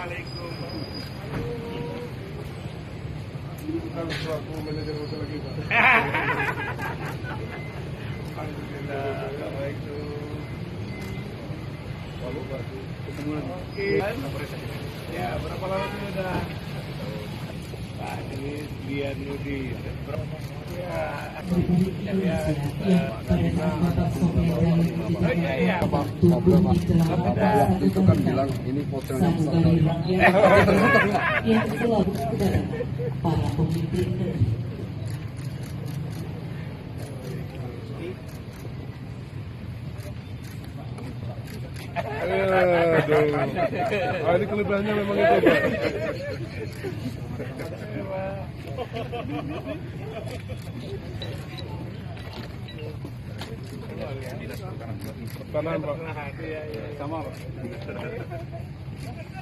Assalamualaikum. Bukan selaku manajer hotel lagi, Pak. Alhamdulillah. Assalamualaikum. Lalu, Pak. Ketemu lagi. Oke. Ya, berapa lama ini udah? Pak, ini Dian Nudi. Ya, iya. Waktu itu kan bilang ini hotelnya besar kali. Yang selalu saudara para pemimpin Aduh. Ini kelebihannya memang itu, Pak. Pertahanan, Pak. Sama, Pak.